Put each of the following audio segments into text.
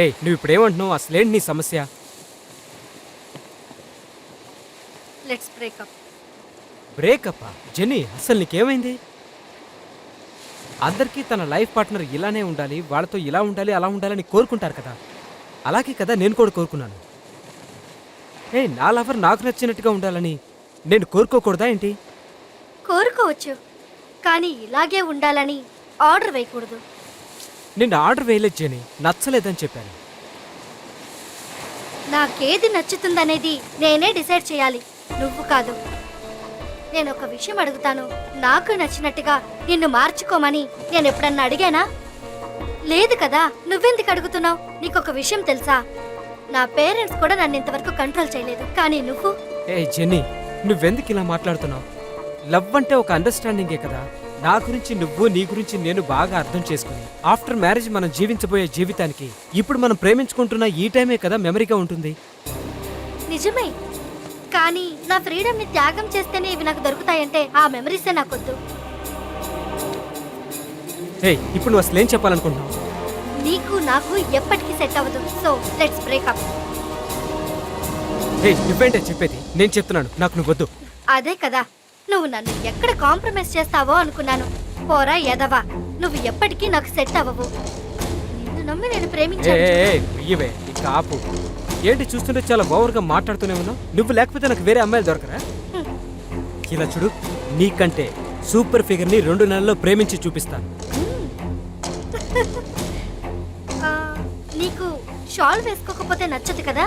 ఏయ్ నువ్వు ఇప్పుడేమంటున్నావు? అసలేంటి నీ సమస్య? Let's breakup. బ్రేకప్పా? జెన్నీ అసలు నీకేమైంది? అందరికీ తన లైఫ్ పార్ట్నర్ ఇలానే ఉండాలి, వాళ్ళతో ఇలా ఉండాలి, అలా ఉండాలని కోరుకుంటారు కదా. అలాగే కదా నేను కూడా కోరుకున్నాను. నా లవర్ నాకు నచ్చినట్టుగా ఉండాలని నేను కోరుకోకూడదా ఏంటి? కోరుకోవచ్చు, కానీ ఇలాగే ఉండాలని ఆర్డర్ వేయకూడదు. నిన్ను ఆర్డర్ వేయలేదు జెనీ, నచ్చలేదని చెప్పాను. నాకేది నచ్చుతుందనేది నేనే డిసైడ్ చేయాలి, నువ్వు కాదు. నేను ఒక విషయం అడుగుతాను, నాకు నచ్చినట్టుగా నిన్ను మార్చుకోమని నేను ఎప్పుడన్నా అడిగానా? లేదు కదా. నువ్వెందుకు అడుగుతున్నావు? నీకొక విషయం తెలుసా? నా పేరెంట్స్ కూడా నన్ను ఇంతవరకు కంట్రోల్ చేయలేదు, కానీ నువ్వు. జెన్నీ నువ్వెందుకు ఇలా మాట్లాడుతున్నావు? లవ్ అంటే ఒక అండర్స్టాండింగే కదా. నా గురించి నువ్వు, నీ గురించి నేను బాగా అర్థం చేసుకుని ఆఫ్టర్ మ్యారేజ్ మనం జీవించబోయే జీవితానికి ఇప్పుడు మనం ప్రేమించుకుంటున్న ఈ టైమే కదా మెమరీగా ఉంటుంది. నిజమే, కానీ నా ఫ్రీడమ్ ని త్యాగం చేస్తేనే ఇవి నాకు దొరుకుతాయంటే ఆ మెమరీసే నాకొద్దు. ఇప్పుడు నువ్వు అసలు ఏం చెప్పాలనుకుంటున్నావు? నీకు నాకు ఎప్పటికీ సెట్ అవ్వదు, సో లెట్స్ బ్రేకప్. నువ్వేంటే చెప్పేది? నేను చెప్తున్నాను, నాకు నువ్వు వద్దు. అదే కదా, నువ్వు నన్ను ఎక్కడ కాంప్రమైజ్ చేస్తావో అనుకున్నాను. పోరా ఎదవా, నువ్వు ఎప్పటికీ నాకు సెట్ అవ్వవు. నిన్ను నమ్మి నేను ప్రేమించాను. ఇవే ఇక ఆపు. ఏంటి చూస్తుంటే చాలా ఓవర్గా మాట్లాడుతూనే ఉన్నావు? నువ్వు లేకపోతే నాకు వేరే అమ్మాయిలు దొరకరా? ఇలా చూడు, నీకంటే సూపర్ ఫిగర్ ని 2 నెలల్లో ప్రేమించి చూపిస్తాను. నీకు షాల్ వేసుకోకపోతే నచ్చదు కదా.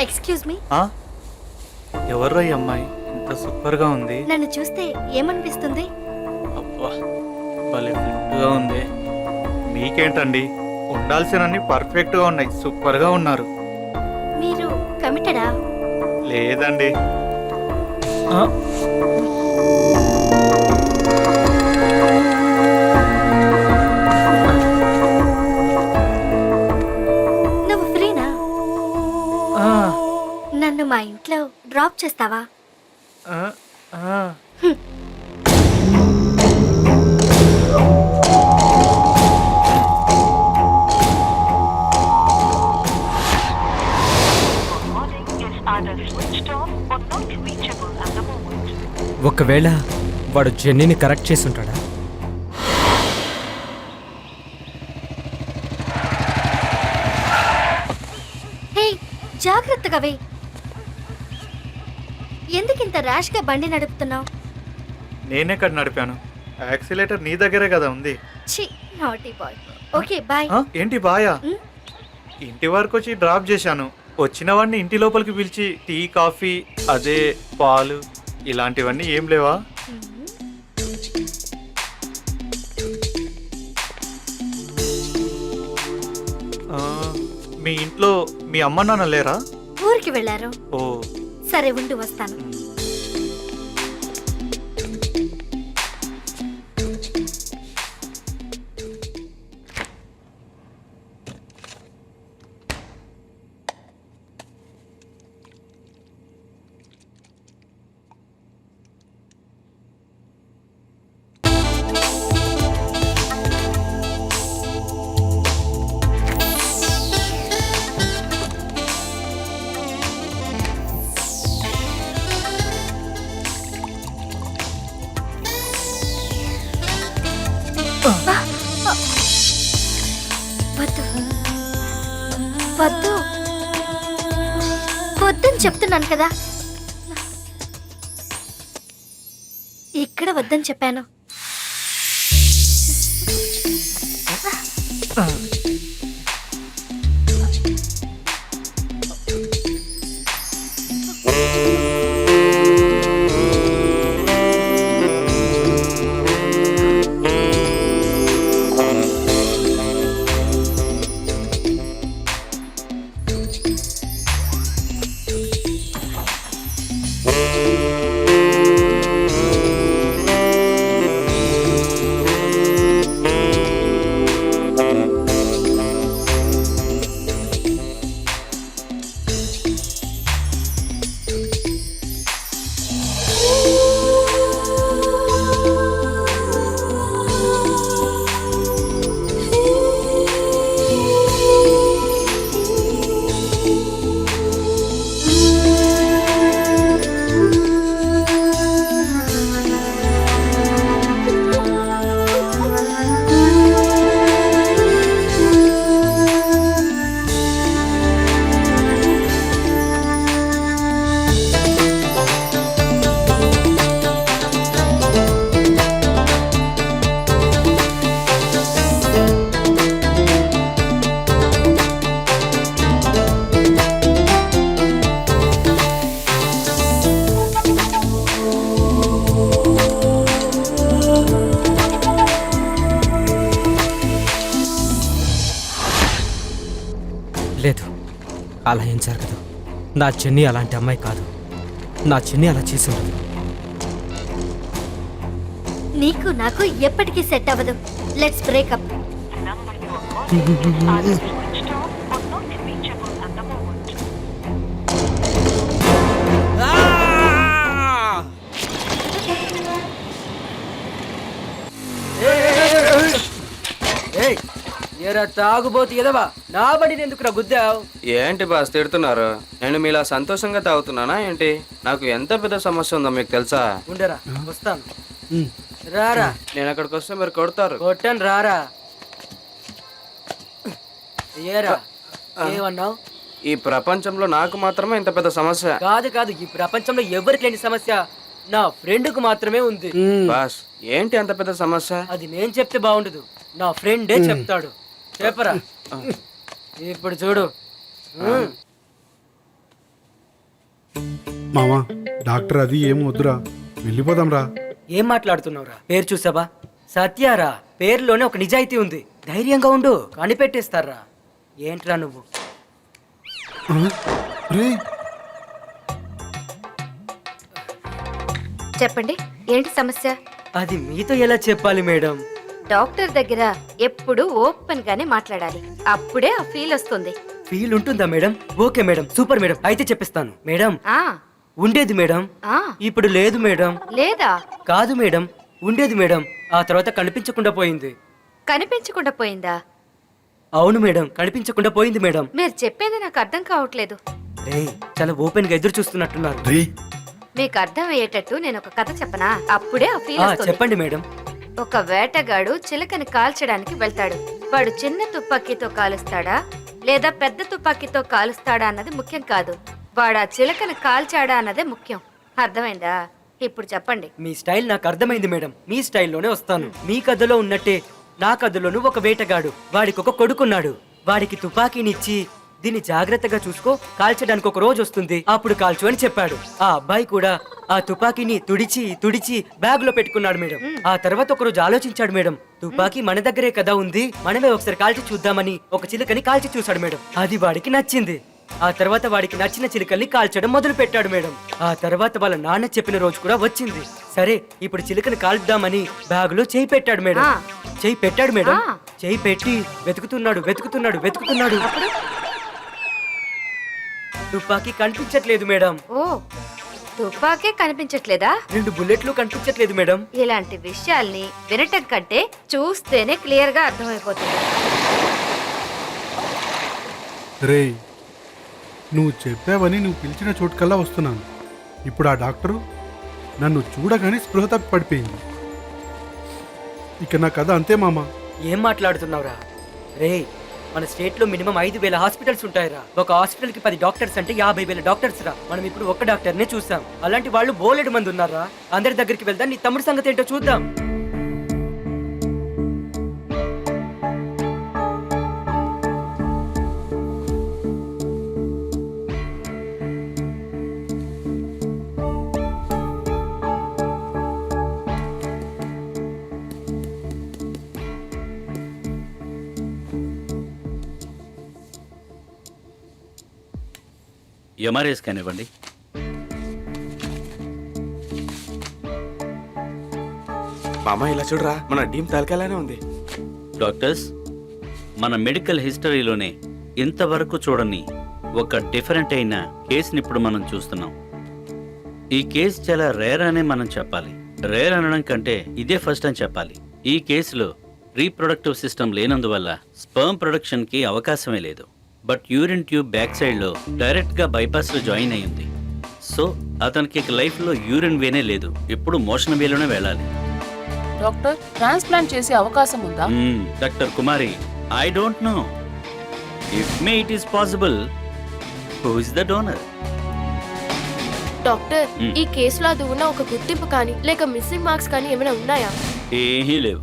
Excuse me. ఎవర్రా ఈ అమ్మాయి ఇంత సూపర్ గా ఉంది? నన్ను చూస్తే ఏమనిపిస్తుంది? అబ్బా భలే ఫిట్ గా ఉంది. మీకేంటండి, ఉండాల్సినన్ని పర్ఫెక్ట్ గా ఉన్నాయి, సూపర్ గా ఉన్నారు. మీరు కమిటెడా? లేదండి. నువ్వు ఫ్రీనా? నన్ను మా ఇంట్లో డ్రాప్ చేస్తావా? ఒకవేళ వాడు జెన్నీని కరెక్ట్ చేసి ఉంటాడా? హే, జాగ్రత్తగా వే. ఎందుకింత ర్యాష్ గా బండి నడుపుతున్నావు? నేనెక్కడ నడిపాను? యాక్సిలేటర్ నీ దగ్గరే కదా ఉంది. ఛీ, నాటీ బాయ్. Okay bye. ఏంటి బాయా? ఇంటి వరకు వచ్చి డ్రాప్ చేశాను. వచ్చిన వాడిని ఇంటి లోపలికి పిలిచి టీ, కాఫీ, అదే పాలు ఇలాంటివన్నీ ఏం లేవా? మీ ఇంట్లో మీ అమ్మ నాన్న లేరా? ఊరికి వెళ్ళారు. ఓ సరే ఉండి వస్తాను. వద్దు వద్దు వద్దని చెప్తున్నాను కదా. ఇక్కడ వద్దని చెప్పాను. అలా ఏం జరగదు. నా చెన్ని అలాంటి అమ్మాయి కాదు. నా చెన్ని అలా చేసి ఉండదు. నీకు నాకు ఎప్పటికీ సెట్ అవ్వదు. Let's breakup. ఏరా తాగుబోతు ఎదవా, నా బండిని ఎందుకురా గుద్దావు? ఏంటి బాస్ తిడుతున్నారు? నేను మీలా సంతోషంగా తాగుతున్నానా ఏంటి? నాకు ఎంత పెద్ద సమస్య ఉందో మీకు తెలుసా? ఉండరా వస్తాను. రారా. నేను అక్కడికి వస్తే మీరు కొడతారు. కొట్టాను రారా. ఏరా ఏమన్నావు? ఈ ప్రపంచంలో నాకు మాత్రమే ఇంత పెద్ద సమస్య. కాదు కాదు, ఈ ప్రపంచంలో ఎవరికి లేని సమస్య నా ఫ్రెండ్కు మాత్రమే ఉంది. బాస్ ఏంటి అంత పెద్ద సమస్య? అది నేను చెప్తే బాగుండదు, నా ఫ్రెండే చెప్తాడు. చెప్పరా. ఇప్పుడు చూడు. మామా డాక్టర్ అది ఏం వద్దురా, వెళ్ళిపోదాం రా. ఏం మాట్లాడుతున్నావురా? పేరు చూసావా? సత్యారా. పేరులోనే ఒక నిజాయితీ ఉంది. ధైర్యంగా ఉండు, కనిపెట్టేస్తారా. ఏంట్రా నువ్వు? చెప్పండి, ఏంటి సమస్య? అది మీతో ఎలా చెప్పాలి మేడం? డాక్టర్ దగ్గర ఎప్పుడు ఓపెన్ గానే మాట్లాడాలి. అప్పుడే ఆ ఫీల్ వస్తుంది. ఫీల్ ఉంటుందా madam? Okay madam, super madam. అయితే చెప్పిస్తాను మేడం. ఆ ఉండేది మేడం, ఆ ఇప్పుడు లేదు మేడం. లేదా? కాదు మేడం, ఉండేది మేడం, ఆ తర్వాత కనిపించకుండా పోయింది. కనిపించకుండా పోయిందా? అవును మేడం, కనిపించకుండా పోయింది మేడం. మీరు చెప్పేది నాకు అర్థం కావట్లేదు. రే, చాలా ఓపెన్ గా ఎదురు చూస్తున్నట్టున్నారు. మీకు అర్థం అయ్యేటట్టు నేను ఒక కథ చెప్పనా? అప్పుడే ఆ ఫీల్ వస్తుంది. చెప్పండి మేడం. ఒక వేటగాడు చిలకని కాల్చడానికి వెళ్తాడు. వాడు చిన్న తుపాకీతో కాలుస్తాడా లేదా పెద్ద తుపాకీతో కాలుస్తాడా అన్నది ముఖ్యం కాదు. వాడు ఆ చిలకని కాల్చాడా అన్నదే ముఖ్యం. అర్థమైందా? ఇప్పుడు చెప్పండి. మీ స్టైల్ నాకు అర్థమైంది మేడం. మీ స్టైల్లోనే వస్తాను. మీ కథలో ఉన్నట్టే నా కథలోను ఒక వేటగాడు, వాడికి ఒక కొడుకున్నాడు. వాడికి తుపాకీనిచ్చి దీన్ని జాగ్రత్తగా చూసుకో, కాల్చడానికి ఒక రోజు వస్తుంది, అప్పుడు కాల్చు అని చెప్పాడు. ఆ అబ్బాయి కూడా ఆ తుపాకీని తుడిచి తుడిచి బ్యాగ్ లో పెట్టుకున్నాడు మేడం. ఆ తర్వాత ఒక రోజు ఆలోచించాడు మేడం, తుపాకీ మన దగ్గరే కదా ఉంది, మనమే ఒకసారి కాల్చి చూద్దామని ఒక చిలుకని కాల్చి చూశాడు మేడం. అది వాడికి నచ్చింది. ఆ తర్వాత వాడికి నచ్చిన చిలుకల్ని కాల్చడం మొదలు పెట్టాడు మేడం. ఆ తర్వాత వాళ్ళ నాన్న చెప్పిన రోజు కూడా వచ్చింది. సరే, ఇప్పుడు చిలుకని కాల్చుదామని బ్యాగ్ లో చేయి పెట్టాడు మేడం. చేయి పెట్టాడు మేడం. చేయి పెట్టి వెతుకుతున్నాడు వెతుకుతున్నాడు వెతుకుతున్నాడు. తుపాకీ కనిపించట్లేదు మేడం. ఓ, తుపాకీ కనిపించట్లేదా? 2 బుల్లెట్లు కనిపించట్లేదు మేడం. ఇలాంటి విషయాల్ని వినటం కంటే చూస్తేనే క్లియర్ గా అర్థమైపోతుంది. రే, నువ్వు చెప్పావని నువ్వు పిలిచిన చోటుకల్లా వస్తున్నాను. ఇప్పుడు ఆ డాక్టరు నన్ను చూడగానే స్పృహ తప్పి పడిపోయింది. ఇక నా కథ అంతే మామ. ఏం మాట్లాడుతున్నావురా? రే, మన స్టేట్ లో మినిమం 5,000 హాస్పిటల్స్ ఉంటాయిరా. ఒక హాస్పిటల్ కి 10 డాక్టర్స్ అంటే 50,000 డాక్టర్స్ రా. మనం ఇప్పుడు ఒక్క డాక్టర్ నే చూసాం. అలాంటి వాళ్ళు బోలెడు మంది ఉన్నారా. అందరి దగ్గరికి వెళ్దాం, నీ తమ్ముడి సంగతి ఏంటో చూద్దాం. ఎంఆర్ఐ స్కాన్ ఇవ్వండి. మామ ఇలా చూడరా, మన టీం తలకాలానే ఉంది. డాక్టర్స్, మన మెడికల్ హిస్టరీలోనే ఇంతవరకు చూడని ఒక డిఫరెంట్ అయిన కేసుని ఇప్పుడు మనం చూస్తున్నాం. ఈ కేసు చాలా రేర్ అనే మనం చెప్పాలి. రేర్ అనడం కంటే ఇదే ఫస్ట్ అని చెప్పాలి. ఈ కేసులో రీప్రొడక్టివ్ సిస్టమ్ లేనందువల్ల స్పర్మ్ ప్రొడక్షన్ కి అవకాశమే లేదు. But urine tube back side లో డైరెక్ట్ గా బైపాస్ లో జాయిన్ అయ్యింది. సో అతనికి లైఫ్ లో యూరిన్ వేనే లేదు, ఇప్పుడు మోషన్ వేలోనే వెళ్ళాలి. డాక్టర్, ట్రాన్స్ప్లాంట్ చేసే అవకాశం ఉందా? Doctor Kumari, I don't know. If may it is possible, who is the donor? Doctor, ఈ కేసులో అది ఉన్న ఒక గుర్తింపు కానీ లేక మిస్సింగ్ మార్క్స్ కానీ ఏమైనా ఉన్నాయా? ఏమీ లేవు.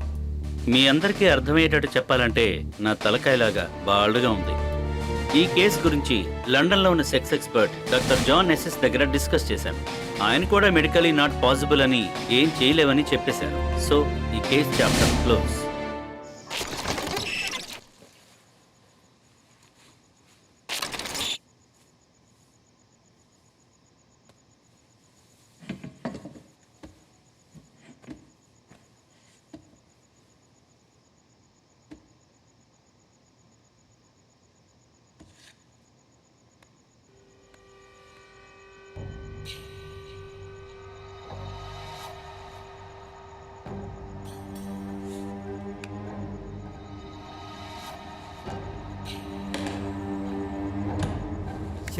మీ అందరికీ అర్థమయ్యేటట్టు చెప్పాలంటే నా తలకాయలాగా బాల్డ్గా ఉంది. ఈ కేసు గురించి లండన్లో ఉన్న sex expert doctor John SS దగ్గర డిస్కస్ చేశాను. ఆయన కూడా మెడికలీ నాట్ పాసిబుల్ అని, ఏం చేయలేవని చెప్పేశారు. సో ఈ కేసు చాప్టర్ క్లోజ్.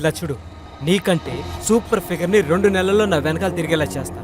ఇలా చూడు, నీకంటే సూపర్ ఫిగర్ని 2 నెలల్లో నా వెనకాల తిరిగేలా చేస్తాను.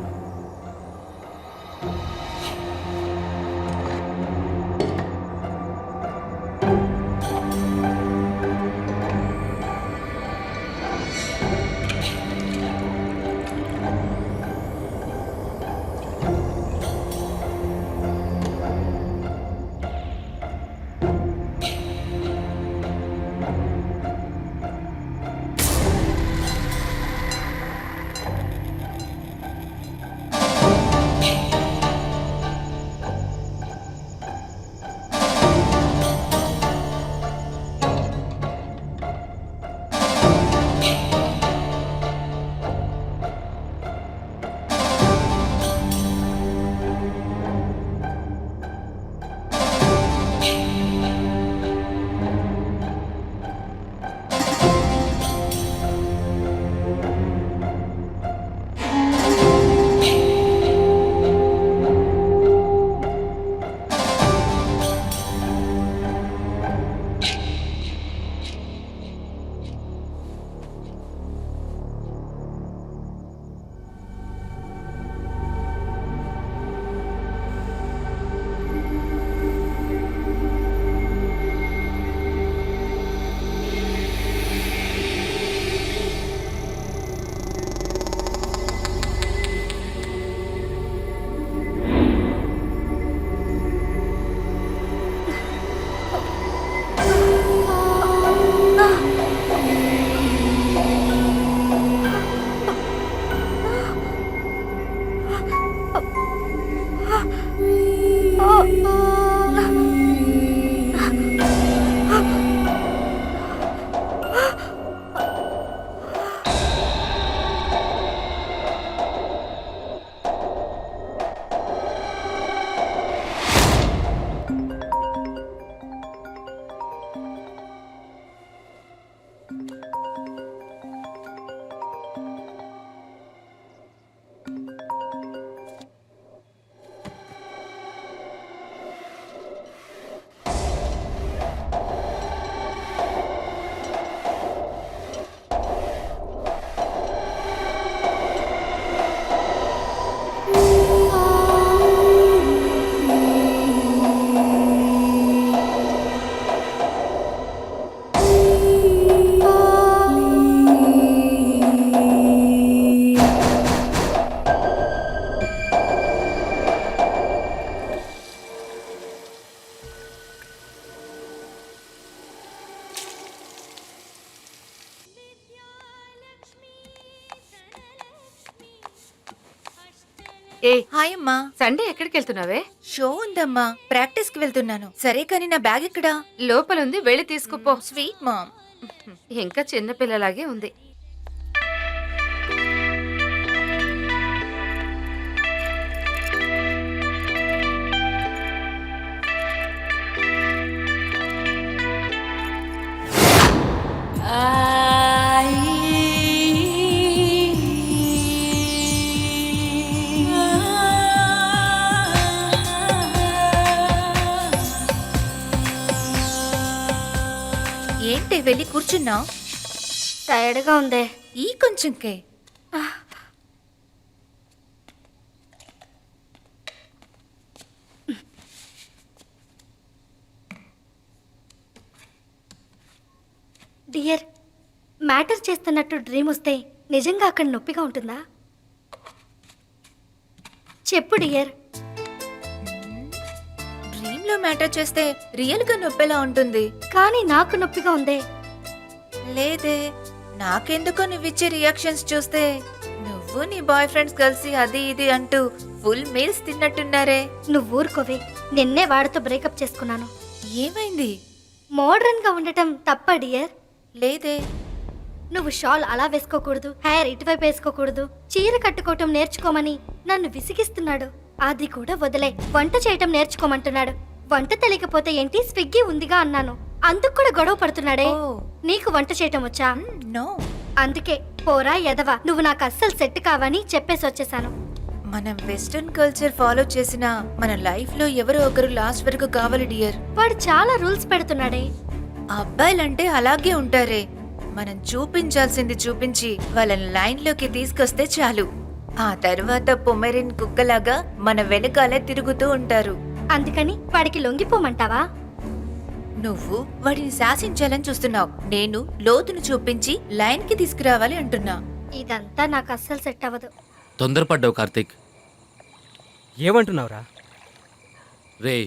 ఏ హాయ్ అమ్మా. సండే ఎక్కడికి వెళ్తున్నావే? షో ఉందమ్మా, ప్రాక్టీస్ కి వెళ్తున్నాను. సరే కానీ నా బ్యాగ్ ఎక్కడా? లోపలుంది, వెళ్ళి తీసుకుపో. Sweet ma'am. ఇంకా చిన్న పిల్లలాగే ఉంది. ఏంటి వెళ్ళి కూర్చున్నావు? టైర్డ్గా ఉందే. ఈ కొంచెంకే. డియర్, మ్యాటర్ చేస్తున్నట్టు డ్రీమ్ వస్తే నిజంగా అక్కడ నొప్పిగా ఉంటుందా? చెప్పు డియర్. డ్రీమ్ లో మ్యాటర్ చేస్తే రియల్ గా నొప్పెలా ఉంటుంది? కానీ నాకు నొప్పిగా ఉందే. లేదే, నాకెందుకో నువ్విచ్చే రియాక్షన్స్ చూస్తే నువ్వు నీ బాయ్ ఫ్రెండ్స్ కలిసి అది ఇది అంటూ ఫుల్ మీల్స్ తిన్నట్టున్నారే. నువ్వు ఊరుకోవే, నిన్నే వాడితో బ్రేకప్ చేసుకున్నాను. ఏమైంది? మోడ్రన్ గా ఉండటం తప్ప డియర్? లేదే. నువ్వు షాల్ అలా వేసుకోకూడదు, హెయిర్ ఇటువైపు వేసుకోకూడదు, చీర కట్టుకోవటం నేర్చుకోమని నన్ను విసిగిస్తున్నాడు. అది కూడా వదిలే, వంట చేయటం నేర్చుకోమంటున్నాడు. వంట తెలియకపోతే ఏంటి, స్విగ్గీ ఉందిగా అన్నాను. అందుకు కూడా గొడవ పడుతున్నాడే. నీకు వంట చేయటం వచ్చా? నో. అందుకే పోరా ఎదవా, నువ్వు నాకు అస్సలు సెట్ కావని చెప్పేసి వచ్చేసాను. మనం వెస్టర్న్ కల్చర్ ఫాలో చేసిన మన లైఫ్ లో ఎవరో ఒకరు లాస్ట్ వరకు కావాలి డియర్. వాడు చాలా రూల్స్ పెడుతున్నాడే. అబ్బాయిలంటే అలాగే ఉంటారే. మనం చూపించాల్సింది చూపించి వాళ్ళని లైన్లోకి తీసుకొస్తే చాలు. ఆ తర్వాత పొమెరిన్ కుక్కలాగా మన వెనకాలే తిరుగుతూ ఉంటారు. అందుకని వాడికి లొంగిపోమంటావా? నువ్వు వాడిని శాసించాలని చూస్తున్నావు, నేను లోతును చూపించి లైన్ కి తీసుకురావాలి అంటున్నా. ఇదంతా నాకు అస్సలు సెట్ అవ్వదు. తొందరపడ్డావు కార్తీక్. ఏమంటున్నావురా? రే,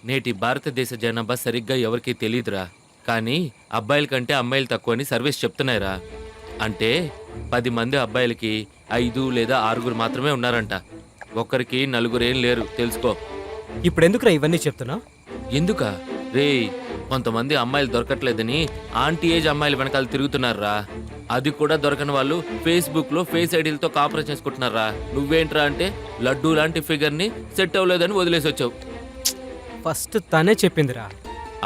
నేటి భారతదేశ జనాభా సరిగ్గా ఎవరికీ తెలియదురా. కానీ అబ్బాయిల కంటే అమ్మాయిలు తక్కువ అని సర్వీస్ చెప్తున్నాయిరా. అంటే 10 మంది అబ్బాయిలకి 5 లేదా 6 మాత్రమే ఉన్నారంట. ఒక్కరికి 4 ఏం లేరు, తెలుసుకో. ఇప్పుడు ఎందుకురా ఇవన్నీ చెప్తున్నావు? ఎందుక రే, కొంతమంది అమ్మాయిలు దొరకట్లేదని ఆంటీ ఏజ్ అమ్మాయిల వెనకాల తిరుగుతున్నారా. అది కూడా దొరకని వాళ్ళు ఫేస్బుక్ లో ఫేస్ ఐడీలతో కాపరేట్ చేసుకుంటున్నారా. నువ్వేంట్రా అంటే లడ్డూ లాంటి ఫిగర్ ని సెట్ అవ్వలేదని వదిలేసి వచ్చావు. ఫస్ట్ తనే చెప్పిందిరా.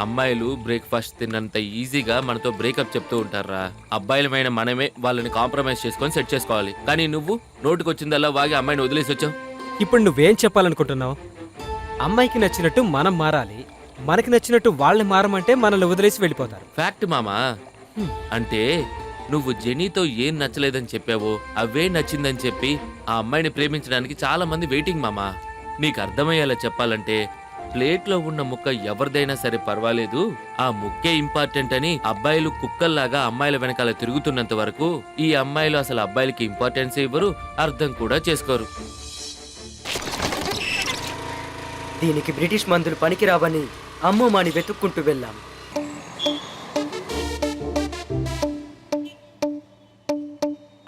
అమ్మాయిలు బ్రేక్ఫాస్ట్ తిన్నంత ఈజీగా మనతో బ్రేకప్ చెప్తూ ఉంటారా. అబ్బాయిలమైన మనమే వాళ్ళని కాంప్రమైజ్ చేసుకొని సెట్ చేసుకోవాలి. కానీ నువ్వు నోటికొచ్చిందల్లా వాగి అమ్మాయిని వదిలేసి వచ్చావు. ఇప్పుడు నువ్వేం చెప్పాలనుకుంటున్నావు? అమ్మాయికి నచ్చినట్టు మనం మారాలి, మనకి నచ్చినట్టు వాళ్ళని మారమంటే మనల్ని వదిలేసి వెళ్ళిపోతారు. ఫ్యాక్ట్ మామా. అంటే నువ్వు జెనీతో ఏం నచ్చలేదని చెప్పావో అవే నచ్చిందని చెప్పి ఆ అమ్మాయిని ప్రేమించడానికి చాలా మంది వెయిటింగ్ మామా. నీకు అర్థమయ్యేలా చెప్పాలంటే ప్లేట్లో ఉన్న ముక్క ఎవరిదైనా సరే పర్వాలేదు, ఆ ముక్కే ఇంపార్టెంట్ అని అబ్బాయిలు కుక్కల్లాగా అమ్మాయిల వెనకాల తిరుగుతున్నంత వరకు ఈ అమ్మాయిలు అసలు అబ్బాయిలకి ఇంపార్టెన్స్ ఇవ్వరు, అర్థం కూడా చేసుకోరు. దీనికి బ్రిటిష్ మందులు పనికిరావని అమ్మమ్మని వెతుక్కుంటూ వెళ్ళాం.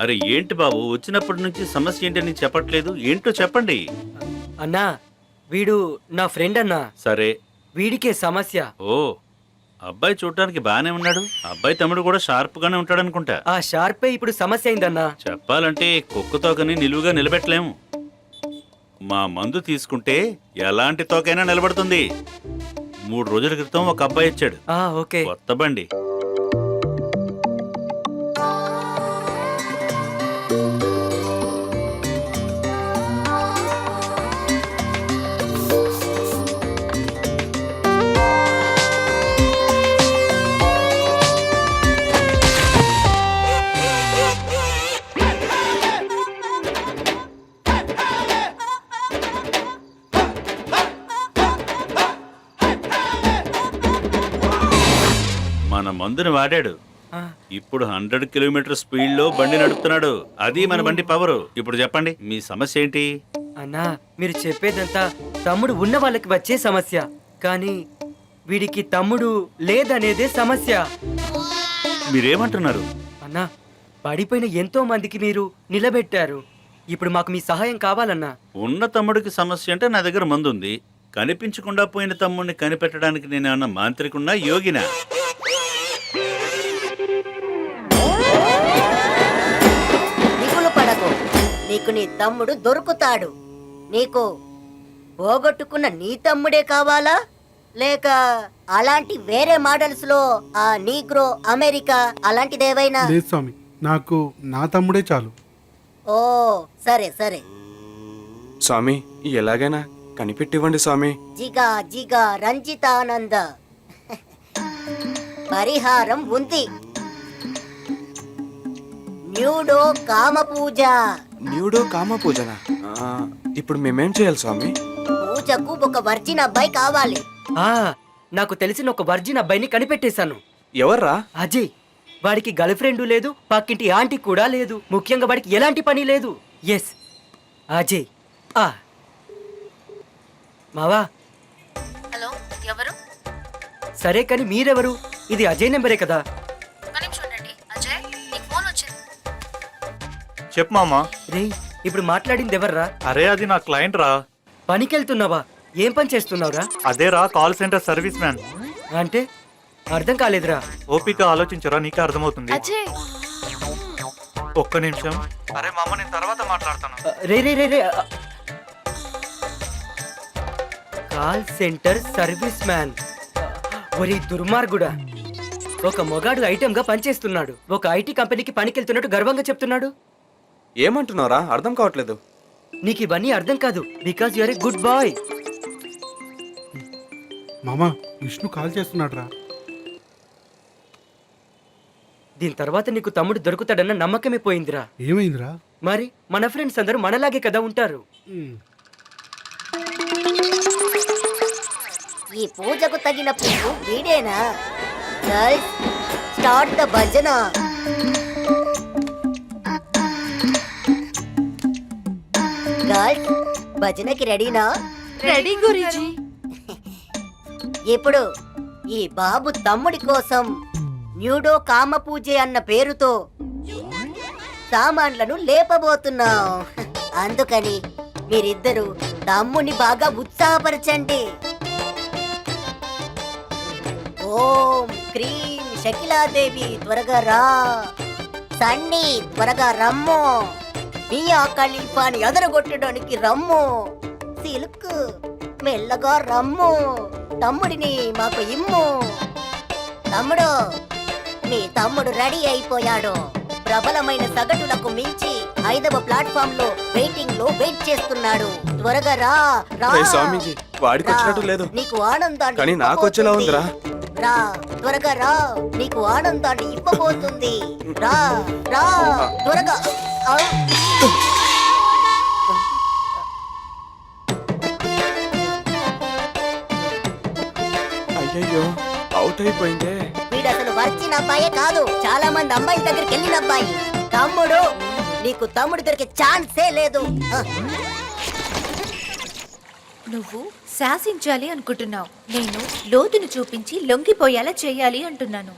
అరే ఏంటి బాబు, వచ్చినప్పటి నుంచి సమస్య ఏంటని చెప్పట్లేదు? ఏంటో చెప్పండి. అన్నా, వీడు నా ఫ్రెండ్ అన్నా. సరే, వీడికే సమస్య. ఓ అబ్బాయి చూడటానికి బానే ఉన్నాడు. అబ్బాయి తమ్ముడు కూడా షార్ప్ గానే ఉంటాడనుకుంటా. ఆ షార్పే ఇప్పుడు సమస్య అయిందన్నా. చెప్పాలంటే కుక్క తోకని నిలువుగా నిలబెట్టలేము. మా మందు తీసుకుంటే ఎలాంటి తోకైనా నిలబడుతుంది. 3 రోజుల క్రితం ఒక అబ్బాయి వచ్చాడు, ఓకే. కొత్త బండి. మన మందుని వాడాడు. ఇప్పుడు 100 కిలోమీటర్ స్పీడ్ లో బండి నడుపుతున్నాడు. అది మన బండి పవరు. ఇప్పుడు చెప్పండి, మీ సమస్య ఏంటి? అన్నా, మీరు చెప్పేదంతా తమ్ముడు ఉన్న వాళ్ళకి వచ్చే సమస్య, కానీ వీడికి తమ్ముడు లేదనేదే సమస్య. మీరేమంటున్నారు? అన్నా, పడిపోయిన ఎంతో మందికి మీరు నిలబెట్టారు. ఇప్పుడు మాకు మీ సహాయం కావాలన్నా. ఉన్న తమ్ముడికి సమస్య అంటే నా దగ్గర మందు ఉంది. కనిపించకుండా పోయిన తమ్ముడిని కనిపెట్టడానికి నేనేమన్నా మాంత్రికున్నా, యోగినా? దిగులు పడకు, నీకు నీ తమ్ముడు దొరుకుతాడు. నీకు పోగొట్టుకున్న నీ తమ్ముడే కావాలా, లేక అలాంటి వేరే మోడల్స్ లో ఆ నీగ్రో అమెరికా అలాంటిదేవైనా? లేదు స్వామి, నాకు నా తమ్ముడే చాలు. ఓ సరే సరే. స్వామి, ఎలాగైనా కనిపెట్టివ్వండి స్వామి. జిగా జిగా రంజితానంద, పరిహారం ఉంది. న్యూడో కామ పూజ. న్యూడో కామ పూజనా? ఇప్పుడు మేమేం చేయాలి స్వామి? పూజకు ఒక వర్జిన్ అబ్బాయి కావాలి. నాకు తెలిసిన ఒక వర్జిన్ అబ్బాయిని కనిపెట్టేశాను. ఎవర్రా? అజయ్. వాడికి గర్ల్ ఫ్రెండ్ లేదు, పక్కింటి ఆంటీ కూడా లేదు, ముఖ్యంగా వాడికి ఎలాంటి పని లేదు. ఎస్, అజయ్. మావా. హలో, ఎవరు? సరే, కానీ మీరెవరు? ఇది అజయ్ నెంబరే కదా? అజయ్, నీకు ఫోన్ వచ్చింది. చెప్పు మామా. రేయ్, ఇప్పుడు మాట్లాడింది ఎవర్రా? అరే అది నా క్లయింట్ రా. పనికెళ్తున్నావా? ఏం పని చేస్తున్నావురా? అదేరా, కాల్ సెంటర్ సర్వీస్ మ్యాన్. అంటే అర్థం కాలేదురా. ఓపిక ఆలోచించరా, నీకే అర్థమవుతుంది. అజయ్, ఒక్క నిమిషం. అరే మామ, నేను తర్వాత మాట్లాడతాను. రే రే రే రే కాల్ సెంటర్ సర్వీస్ మ్యాన్. ఒరి దుర్మార్గుడా, ఒక మొగాడు ఐటమ్ గా పనిచేస్తున్నాడు, ఒక ఐటీ కంపెనీకి పనికెళ్తున్నట్టు గర్వంగా చెప్తున్నాడు. ఏమంటున్నారా? అర్థం కావట్లేదు. నీకు ఇవన్నీ అర్థం కాదు, because you're a good boy. మామా, విష్ణు కాల్ చేస్తున్నాడు రా. దీని తర్వాత నీకు తమ్ముడు దొరుకుతాడన్న నమ్మకమే పోయిందిరా. ఏమైందిరా? మరి మన ఫ్రెండ్స్ అందరూ మనలాగే కదా ఉంటారు. ఈ పూజకు తగిన పువ్వు వీడేనా? గర్ల్స్ స్టార్ట్ ద భజన. గర్ల్స్ భజనకి రెడీనా? రెడీ గురూజీ. ఇప్పుడు ఈ బాబు తమ్ముడి కోసం న్యూడో కామ పూజ అన్న పేరుతో సామాన్లను లేపబోతున్నాం. అందుకని మీరిద్దరూ తమ్ముని బాగా ఉత్సాహపరచండి. ఓం క్రీం శకిలాదేవి త్వరగా రా. సన్నీ త్వరగా రమ్ము. మియా ఖలీఫాని ఎదరగొట్టడానికి రమ్ము. సిల్క్ మెల్లగా రమ్ము. తమ్ముడిని మాకు ఇమ్ము. తమ్ముడు, నీ తమ్ముడు రెడీ అయిపోయాడు. ప్రబలమైన సగటులకు మించి 5వ ప్లాట్ఫామ్ లో వెయిట్ చేస్తున్నాడు. త్వరగా రా రా. స్వామీజీ, వాడికి వచ్చినట్టు లేదు, నీకు ఆనందాన్ని కానీ నాకు వచ్చేలా ఉందిరా. రా త్వరగా రా, నీకు ఆనందాన్ని ఇవ్వబోతుంది. రా రా త్వరగా. అయ్యయ్యో, అవుట్ అయిపోయిందే. వీడు అసలు వచ్చిన అబ్బాయే కాదు, చాలా మంది అమ్మాయిల దగ్గరికి వెళ్ళిన అబ్బాయి. తమ్ముడు, నీకు తమ్ముడు దొరికే ఛాన్సే లేదు. నువ్వు శాసించాలి అనుకుంటున్నావు, నేను లోతును చూపించి లొంగిపోయేలా చేయాలి అంటున్నాను.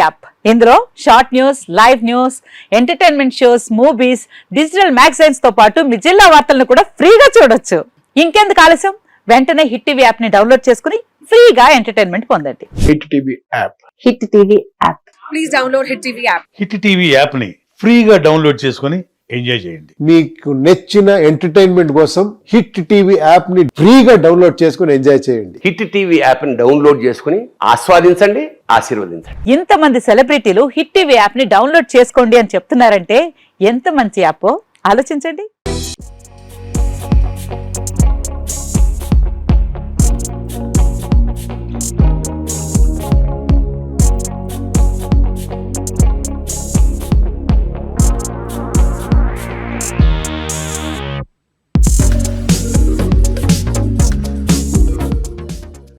యాప్ ఇందులో short news, live news, entertainment shows, movies, digital magazines తో పాటు మీ జిల్లా వార్తలను కూడా ఫ్రీగా చూడొచ్చు. ఇంకెందుకు ఆలస్యం, వెంటనే హిట్ టీవీ యాప్ ని డౌన్లోడ్ చేసుకుని ఫ్రీగా ఎంటర్టైన్మెంట్ పొందండి. Hit TV app. Hit TV app. Please download hit TV app. Hit TV app ని ఫ్రీగా డౌన్లోడ్ చేసుకుని ఎంజాయ్ చేయండి. మీకు నచ్చిన ఎంటర్టైన్మెంట్ కోసం హిట్ టీవీ యాప్ ని ఫ్రీగా డౌన్లోడ్ చేసుకుని ఎంజాయ్ చేయండి. హిట్ టీవీ యాప్ ని డౌన్లోడ్ చేసుకుని ఆస్వాదించండి, ఆశీర్వదించండి. ఇంతమంది సెలబ్రిటీలు హిట్ టీవీ యాప్ ని డౌన్లోడ్ చేసుకోండి అని చెప్తున్నారంటే ఎంత మంచి యాప్ ఆలోచించండి.